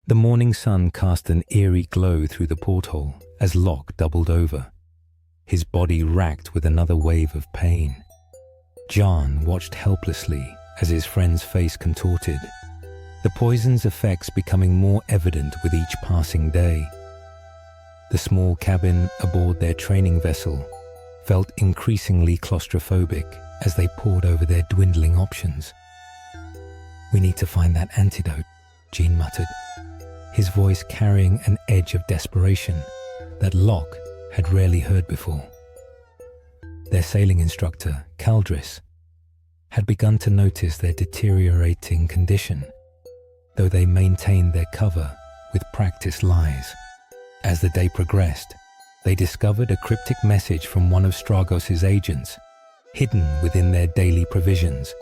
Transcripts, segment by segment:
The morning sun cast an eerie glow through the porthole as Locke doubled over, his body racked with another wave of pain. Jean watched helplessly as his friend's face contorted, the poison's effects becoming more evident with each passing day. The small cabin aboard their training vessel felt increasingly claustrophobic as they pored over their dwindling options. "We need to find that antidote," Jean muttered, his voice carrying an edge of desperation that Locke had rarely heard before. Their sailing instructor, Caldris, had begun to notice their deteriorating condition, though they maintained their cover with practiced lies. As the day progressed, they discovered a cryptic message from one of Stragos's agents, hidden within their daily provisions,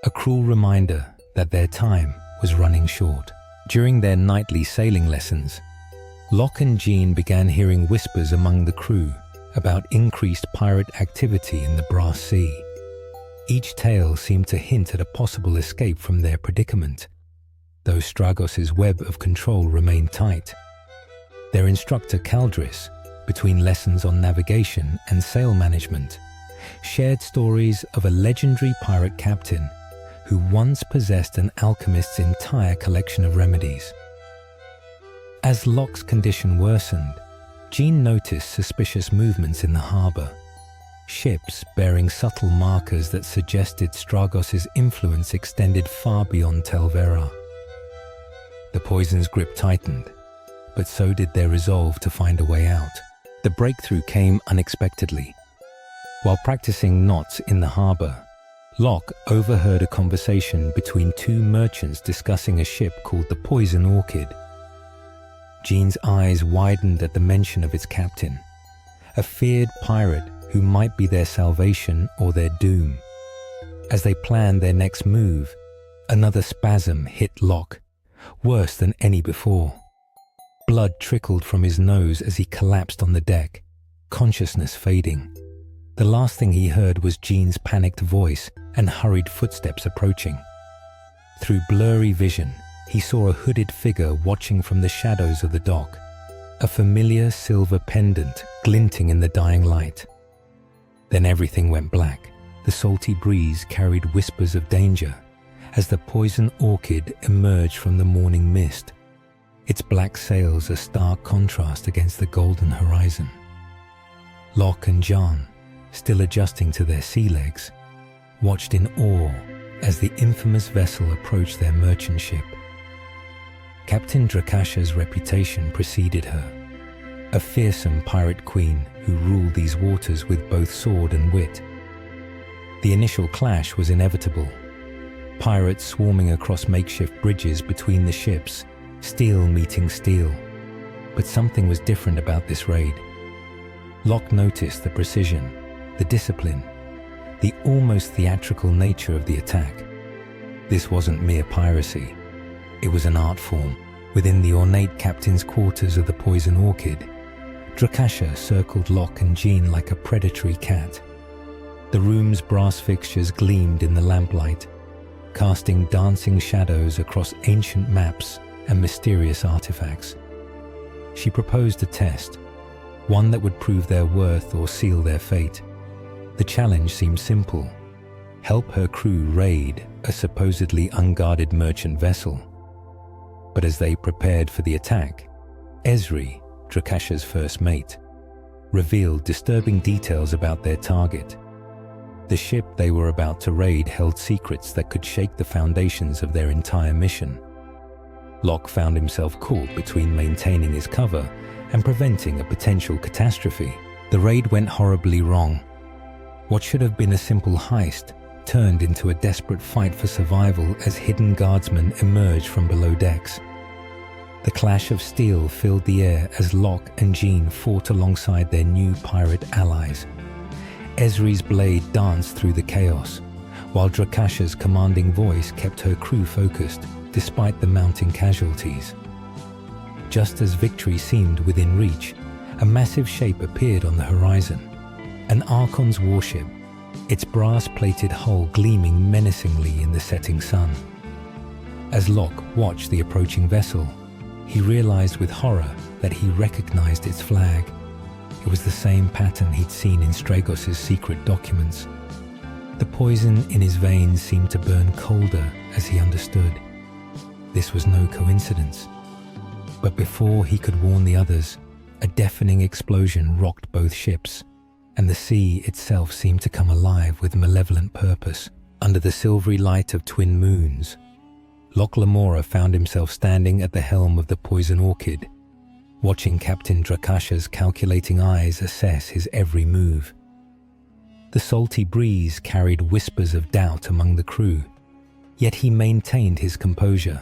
a cruel reminder that their time was running short. During their nightly sailing lessons, Locke and Jean began hearing whispers among the crew about increased pirate activity in the Brass Sea. Each tale seemed to hint at a possible escape from their predicament, though Stragos's web of control remained tight. Their instructor Caldris, between lessons on navigation and sail management, shared stories of a legendary pirate captain who once possessed an alchemist's entire collection of remedies. As Locke's condition worsened, Jean noticed suspicious movements in the harbour, ships bearing subtle markers that suggested Stragos's influence extended far beyond Tal Verrar. The poison's grip tightened, but so did their resolve to find a way out. The breakthrough came unexpectedly. While practicing knots in the harbour, Locke overheard a conversation between two merchants discussing a ship called the Poison Orchid. Jean's eyes widened at the mention of its captain, a feared pirate who might be their salvation or their doom. As they planned their next move, another spasm hit Locke, worse than any before. Blood trickled from his nose as he collapsed on the deck, consciousness fading. The last thing he heard was Jean's panicked voice and hurried footsteps approaching. Through blurry vision, he saw a hooded figure watching from the shadows of the dock, a familiar silver pendant glinting in the dying light. Then everything went black. The salty breeze carried whispers of danger as the Poison Orchid emerged from the morning mist, its black sails a stark contrast against the golden horizon. Locke and Jean, still adjusting to their sea legs, watched in awe as the infamous vessel approached their merchant ship. Captain Drakasha's reputation preceded her, a fearsome pirate queen who ruled these waters with both sword and wit. The initial clash was inevitable, pirates swarming across makeshift bridges between the ships, steel meeting steel. But something was different about this raid. Locke noticed the precision, the discipline, the almost theatrical nature of the attack. This wasn't mere piracy. It was an art form. Within the ornate captain's quarters of the Poison Orchid, Drakasha circled Locke and Jean like a predatory cat. The room's brass fixtures gleamed in the lamplight, casting dancing shadows across ancient maps and mysterious artifacts. She proposed a test, one that would prove their worth or seal their fate. The challenge seemed simple: help her crew raid a supposedly unguarded merchant vessel. But as they prepared for the attack, Ezri, Drakasha's first mate, revealed disturbing details about their target. The ship they were about to raid held secrets that could shake the foundations of their entire mission. Locke found himself caught between maintaining his cover and preventing a potential catastrophe. The raid went horribly wrong. What should have been a simple heist turned into a desperate fight for survival as hidden guardsmen emerged from below decks. The clash of steel filled the air as Locke and Jean fought alongside their new pirate allies. Ezri's blade danced through the chaos, while Drakasha's commanding voice kept her crew focused despite the mounting casualties. Just as victory seemed within reach, a massive shape appeared on the horizon, an Archon's warship, its brass-plated hull gleaming menacingly in the setting sun. As Locke watched the approaching vessel, He realized with horror that he recognized its flag. It was the same pattern he'd seen in Stragos's secret documents. The poison in his veins seemed to burn colder as he understood. This was no coincidence. But before he could warn the others, a deafening explosion rocked both ships, and the sea itself seemed to come alive with malevolent purpose. Under the silvery light of twin moons, Locke Lamora found himself standing at the helm of the Poison Orchid, watching Captain Drakasha's calculating eyes assess his every move. The salty breeze carried whispers of doubt among the crew, yet he maintained his composure,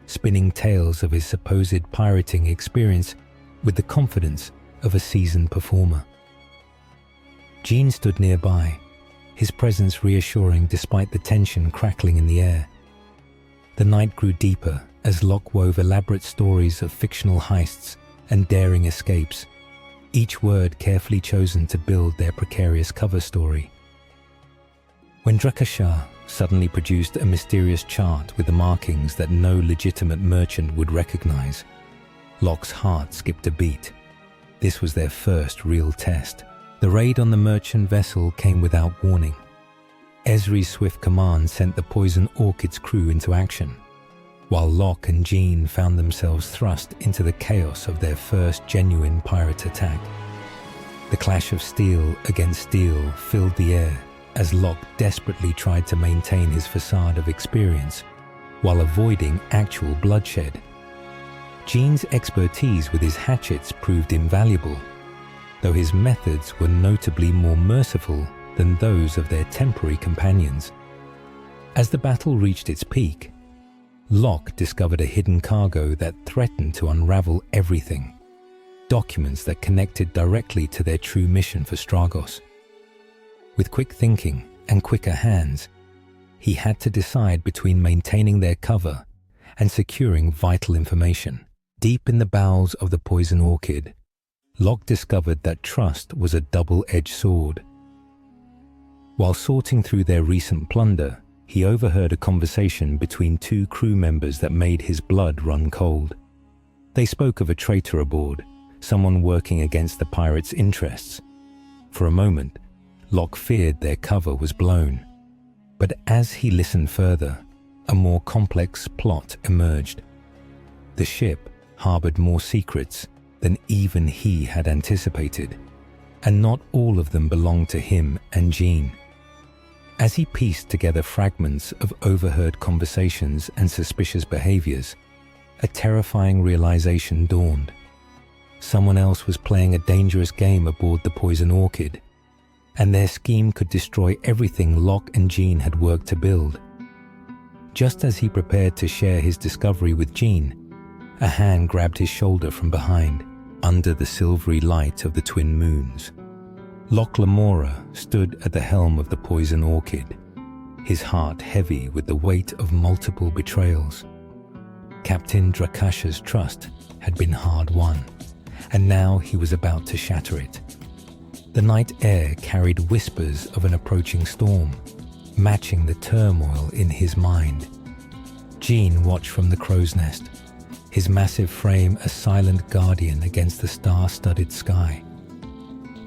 spinning tales of his supposed pirating experience with the confidence of a seasoned performer. Jean stood nearby, his presence reassuring despite the tension crackling in the air. The night grew deeper as Locke wove elaborate stories of fictional heists and daring escapes, each word carefully chosen to build their precarious cover story. When Drakasha suddenly produced a mysterious chart with the markings that no legitimate merchant would recognize, Locke's heart skipped a beat. This was their first real test. The raid on the merchant vessel came without warning. Ezri's swift command sent the Poison Orchid's crew into action, while Locke and Jean found themselves thrust into the chaos of their first genuine pirate attack. The clash of steel against steel filled the air as Locke desperately tried to maintain his facade of experience while avoiding actual bloodshed. Jean's expertise with his hatchets proved invaluable, though his methods were notably more merciful than those of their temporary companions. As the battle reached its peak, Locke discovered a hidden cargo that threatened to unravel everything, documents that connected directly to their true mission for Stragos. With quick thinking and quicker hands, he had to decide between maintaining their cover and securing vital information. Deep in the bowels of the Poison Orchid, Locke discovered that trust was a double-edged sword. While sorting through their recent plunder, he overheard a conversation between two crew members that made his blood run cold. They spoke of a traitor aboard, someone working against the pirates' interests. For a moment, Locke feared their cover was blown. But as he listened further, a more complex plot emerged. The ship harbored more secrets than even he had anticipated, and not all of them belonged to him and Jean. As he pieced together fragments of overheard conversations and suspicious behaviors, a terrifying realization dawned. Someone else was playing a dangerous game aboard the Poison Orchid, and their scheme could destroy everything Locke and Jean had worked to build. Just as he prepared to share his discovery with Jean, a hand grabbed his shoulder from behind, under the silvery light of the twin moons. Locke Lamora stood at the helm of the Poison Orchid, his heart heavy with the weight of multiple betrayals. Captain Drakasha's trust had been hard won, and now he was about to shatter it. The night air carried whispers of an approaching storm, matching the turmoil in his mind. Jean watched from the crow's nest, his massive frame a silent guardian against the star-studded sky.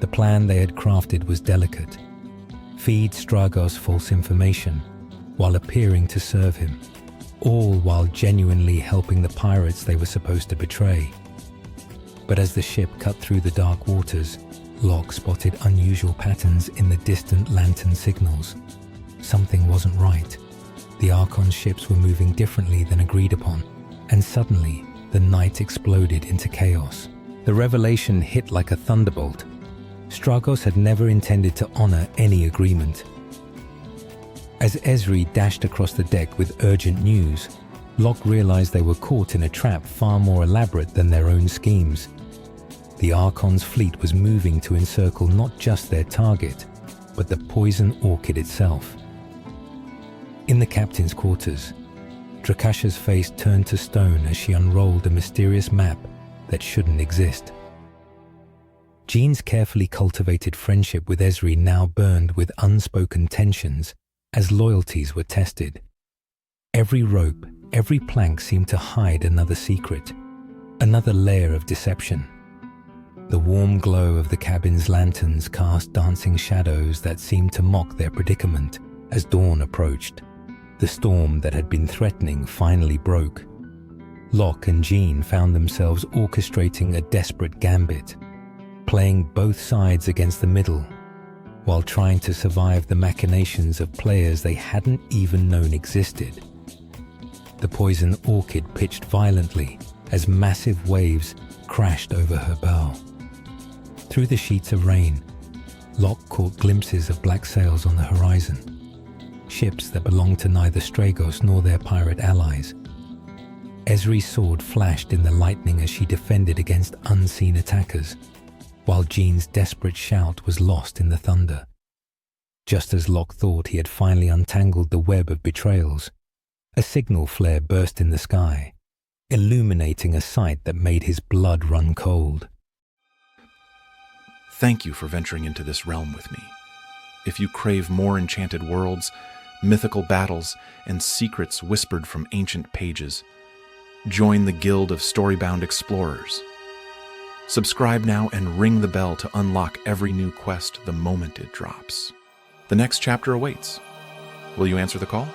The plan they had crafted was delicate. Feed Stragos false information while appearing to serve him, all while genuinely helping the pirates they were supposed to betray. But as the ship cut through the dark waters, Locke spotted unusual patterns in the distant lantern signals. Something wasn't right. The Archon ships were moving differently than agreed upon, and suddenly the night exploded into chaos. The revelation hit like a thunderbolt. Stragos had never intended to honor any agreement. As Ezri dashed across the deck with urgent news, Locke realized they were caught in a trap far more elaborate than their own schemes. The Archon's fleet was moving to encircle not just their target, but the Poison Orchid itself. In the captain's quarters, Drakasha's face turned to stone as she unrolled a mysterious map that shouldn't exist. Jean's carefully cultivated friendship with Ezri now burned with unspoken tensions as loyalties were tested. Every rope, every plank seemed to hide another secret, Another layer of deception. The warm glow of the cabin's lanterns cast dancing shadows that seemed to mock their predicament as dawn approached. The storm that had been threatening finally broke. Locke and Jean found themselves orchestrating a desperate gambit, playing both sides against the middle, while trying to survive the machinations of players they hadn't even known existed. The poison orchid pitched violently as massive waves crashed over her bow. Through the sheets of rain, Locke caught glimpses of black sails on the horizon, ships that belonged to neither Stragos nor their pirate allies. Ezri's sword flashed in the lightning as she defended against unseen attackers, while Jean's desperate shout was lost in the thunder. Just as Locke thought he had finally untangled the web of betrayals, a signal flare burst in the sky, illuminating a sight that made his blood run cold. Thank you for venturing into this realm with me. If you crave more enchanted worlds, mythical battles, and secrets whispered from ancient pages, join the Guild of Storybound Explorers. Subscribe now and ring the bell to unlock every new quest the moment it drops. The next chapter awaits. Will you answer the call?